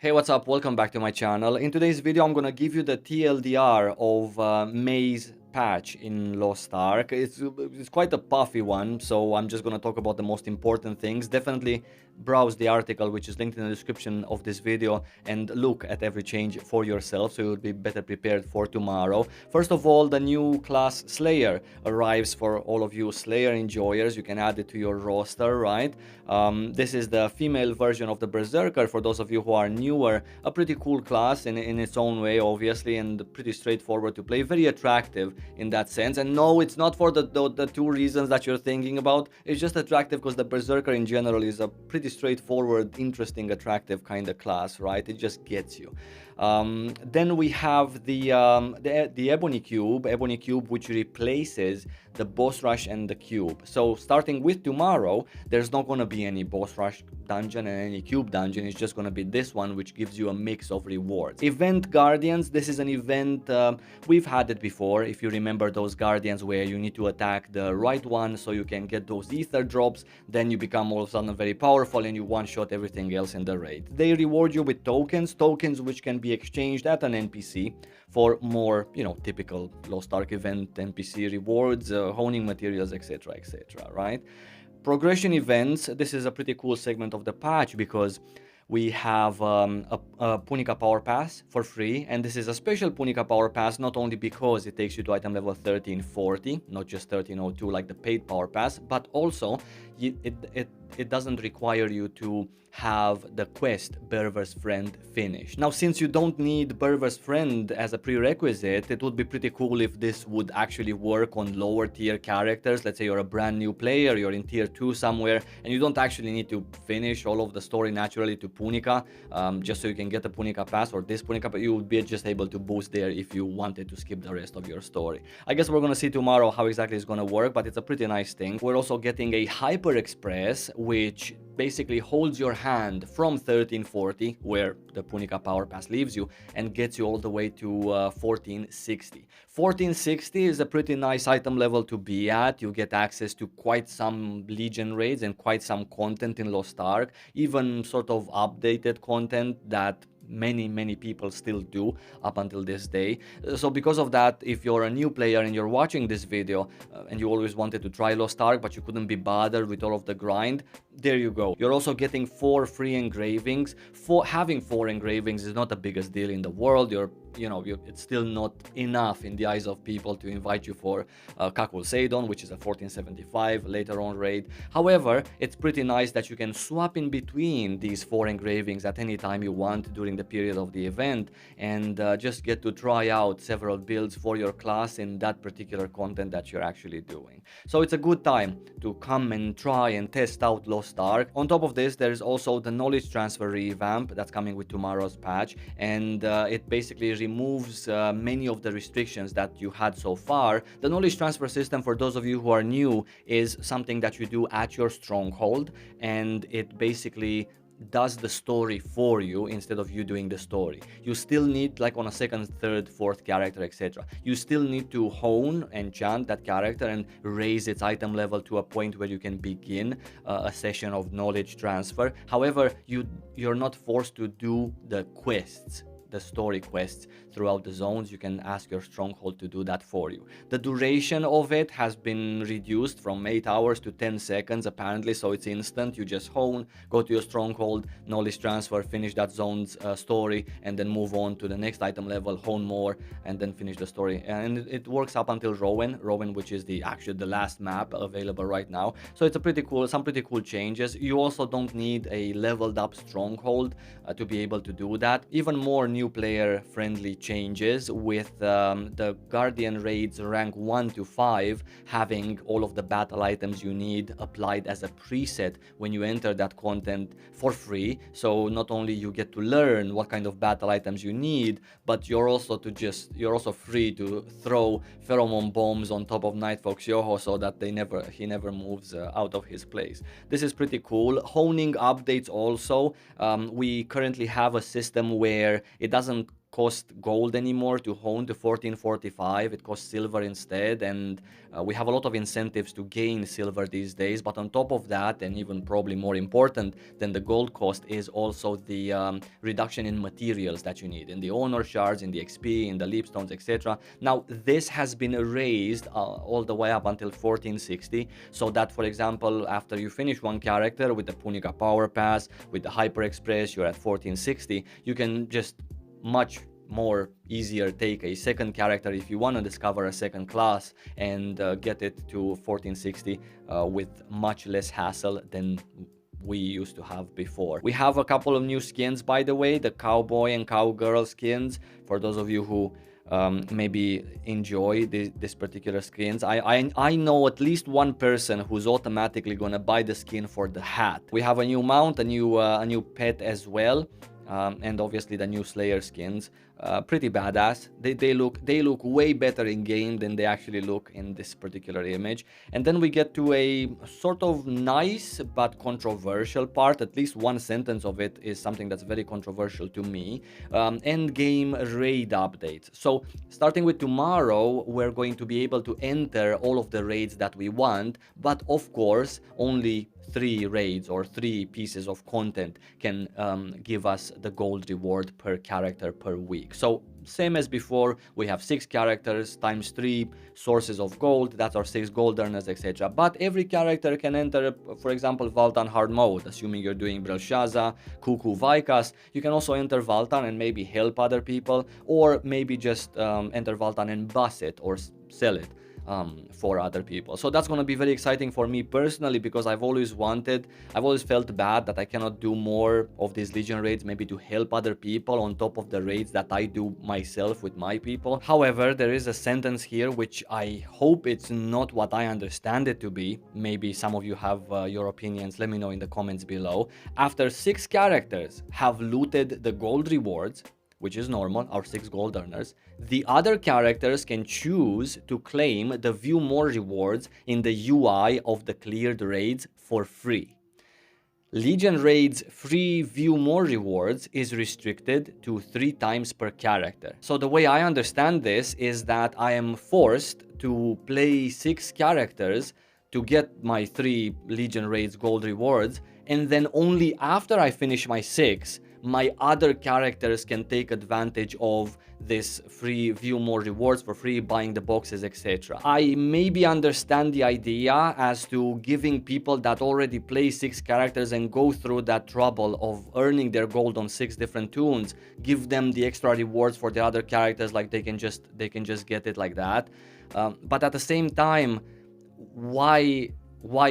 Hey, what's up? Welcome back to my channel. In today's video, I'm gonna give you the TLDR of May's patch in Lost Ark. It's quite a puffy one, so I'm just gonna talk about the most important things. Definitely browse the article, which is linked in the description of this video, and look at every change for yourself, so you'll be better prepared for tomorrow. First of all, the new class Slayer arrives for all of you Slayer enjoyers. You can add it to your roster, right? This is the female version of the Berserker for those of you who are newer. A pretty cool class in its own way, obviously, and pretty straightforward to play. Very attractive in that sense. And no, it's not for the two reasons that you're thinking about. It's just attractive because the Berserker in general is a pretty straightforward, interesting, attractive kind of class, right? It just gets you. Then we have the Ebony Cube, which replaces the Boss Rush and the Cube. So starting with tomorrow, there's not going to be any Boss Rush dungeon and any Cube dungeon. It's just going to be this one, which gives you a mix of rewards. Event Guardians. This is an event, we've had it before. If you remember those Guardians where you need to attack the right one so you can get those ether drops, then you become all of a sudden very powerful and you one-shot everything else in the raid. They reward you with tokens which can be exchanged at an NPC for more, typical Lost Ark event NPC rewards, honing materials, etc, right? Progression events. This is a pretty cool segment of the patch because we have a Punica Power Pass for free, and this is a special Punica Power Pass not only because it takes you to item level 1340, not just 1302 like the paid Power Pass, but also it doesn't require you to have the quest Berver's Friend finished. Now, since you don't need Berver's Friend as a prerequisite, it would be pretty cool if this would actually work on lower tier characters. Let's say you're a brand new player, you're in tier 2 somewhere, and you don't actually need to finish all of the story naturally to Punica, just so you can get the Punica Pass or this Punica, but you would be just able to boost there if you wanted to skip the rest of your story. I guess we're gonna see tomorrow how exactly it's gonna work, but it's a pretty nice thing. We're also getting a Hyper Express, which basically holds your hand from 1340, where the Punica Power Pass leaves you, and gets you all the way to 1460. 1460 is a pretty nice item level to be at. You get access to quite some Legion raids and quite some content in Lost Ark, even sort of updated content that many people still do up until this day. So because of that, if you're a new player and you're watching this video and you always wanted to try Lost Ark but you couldn't be bothered with all of the grind, there you go. You're also getting 4 free engravings. Having 4 engravings is not the biggest deal in the world. It's still not enough in the eyes of people to invite you for Kakul Seidon, which is a 1475 later on raid. However, it's pretty nice that you can swap in between these 4 engravings at any time you want during the period of the event, and just get to try out several builds for your class in that particular content that you're actually doing. So it's a good time to come and try and test out Lost Ark. On top of this, there is also the knowledge transfer revamp that's coming with tomorrow's patch, and it basically removes many of the restrictions that you had so far. The knowledge transfer system, for those of you who are new, is something that you do at your stronghold, and it basically does the story for you instead of you doing the story. You still need, like on a second, third, fourth character, etc. You still need to hone, enchant that character and raise its item level to a point where you can begin a session of knowledge transfer. However, you're not forced to do the quests, the story quests throughout the zones. You can ask your stronghold to do that for you. The duration of it has been reduced from 8 hours to 10 seconds apparently, so it's instant. You just hone, go to your stronghold, knowledge transfer, finish that zone's story, and then move on to the next item level, hone more, and then finish the story. And it works up until Rowan, which is the last map available right now. So it's some pretty cool changes. You also don't need a leveled up stronghold to be able to do that. Even more new player friendly changes with the Guardian raids rank 1 to 5 having all of the battle items you need applied as a preset when you enter that content for free. So not only you get to learn what kind of battle items you need, but you're also free to throw pheromone bombs on top of Night Fox Yoho so that he never moves out of his place. This is pretty cool. Honing updates also. We currently have a system where it doesn't cost gold anymore to hone to 1445. It costs silver instead, and we have a lot of incentives to gain silver these days. But on top of that, and even probably more important than the gold cost, is also the reduction in materials that you need, in the honor shards, in the XP, in the leapstones, etc. Now this has been raised all the way up until 1460, so that, for example, after you finish one character with the Punica Power Pass, with the Hyper Express, you're at 1460, you can just much more easier take a second character if you want to discover a second class and get it to 1460 with much less hassle than we used to have before. We have a couple of new skins, by the way, the cowboy and cowgirl skins, for those of you who maybe enjoy this particular skins. I know at least one person who's automatically gonna buy the skin for the hat. We have a new mount, a new pet as well. And obviously the new Slayer skins, pretty badass. They look way better in game than they actually look in this particular image. And then we get to a sort of nice but controversial part. At least one sentence of it is something that's very controversial to me. End game raid updates. So starting with tomorrow, we're going to be able to enter all of the raids that we want, but of course only 3 raids or 3 pieces of content can give us the gold reward per character per week. So same as before, we have 6 characters times 3 sources of gold. That's our 6 gold earners, etc. But every character can enter, for example, Valtan hard mode, assuming you're doing Belshaza, Cuckoo, Vikas. You can also enter Valtan and maybe help other people, or maybe just enter Valtan and bus it or sell it for other people. So that's going to be very exciting for me personally, because I've always felt bad that I cannot do more of these Legion raids, maybe to help other people on top of the raids that I do myself with my people. However, there is a sentence here which I hope it's not what I understand it to be. Maybe some of you have your opinions. Let me know in the comments below. After 6 characters have looted the gold rewards, which is normal, our 6 gold earners, the other characters can choose to claim the view more rewards in the UI of the cleared raids for free. Legion raids free view more rewards is restricted to 3 times per character. So the way I understand this is that I am forced to play 6 characters to get my 3 Legion raids gold rewards, and then only after I finish my 6, my other characters can take advantage of this free view more rewards for free, buying the boxes, etc. I maybe understand the idea as to giving people that already play 6 characters and go through that trouble of earning their gold on 6 different tunes, give them the extra rewards for the other characters, like they can just get it like that. But at the same time, why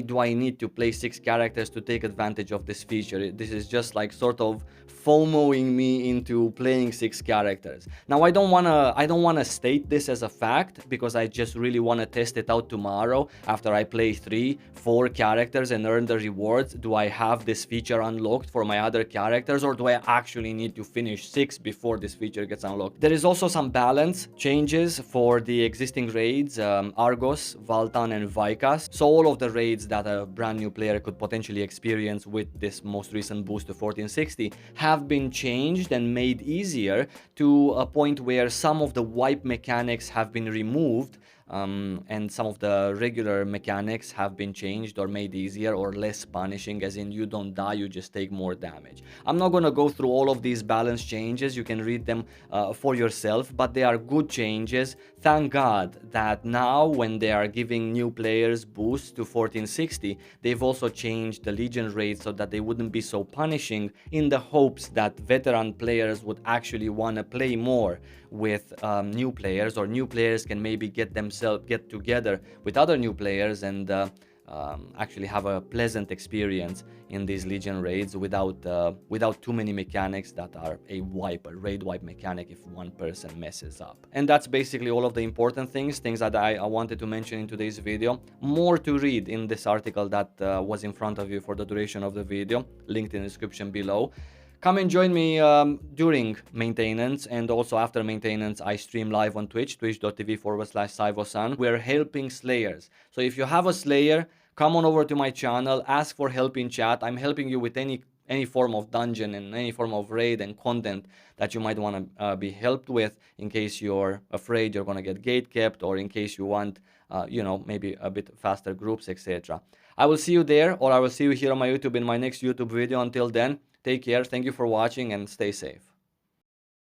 do I need to play 6 characters to take advantage of this feature? This is just like sort of FOMOing me into playing 6 characters. Now I don't wanna state this as a fact, because I just really wanna test it out tomorrow after I play 3-4 characters and earn the rewards. Do I have this feature unlocked for my other characters, or do I actually need to finish 6 before this feature gets unlocked? There is also some balance changes for the existing raids, Argos, Valtan and Vikas. So all of the raids that a brand new player could potentially experience with this most recent boost to 1460 have been changed and made easier, to a point where some of the wipe mechanics have been removed, and some of the regular mechanics have been changed or made easier or less punishing, as in you don't die, you just take more damage. I'm not gonna go through all of these balance changes, you can read them for yourself, but they are good changes. Thank God that now, when they are giving new players boosts to 1460, they've also changed the Legion raids so that they wouldn't be so punishing, in the hopes that veteran players would actually want to play more with new players, or new players can maybe get together with other new players and actually have a pleasant experience in these Legion raids without too many mechanics that are a raid wipe mechanic if one person messes up. And that's basically all of the important things that I wanted to mention in today's video. More to read in this article that was in front of you for the duration of the video, linked in the description below. Come and join me during maintenance, and also after maintenance I stream live on Twitch, twitch.tv/SaivoSan. We're helping Slayers. So if you have a Slayer, come on over to my channel, ask for help in chat. I'm helping you with any any form of dungeon and any form of raid and content that you might want to be helped with, in case you're afraid you're going to get gate kept, or in case you want maybe a bit faster groups, etc. I will see you there, or I will see you here on my YouTube in my next YouTube video. Until then, take care, thank you for watching, and stay safe.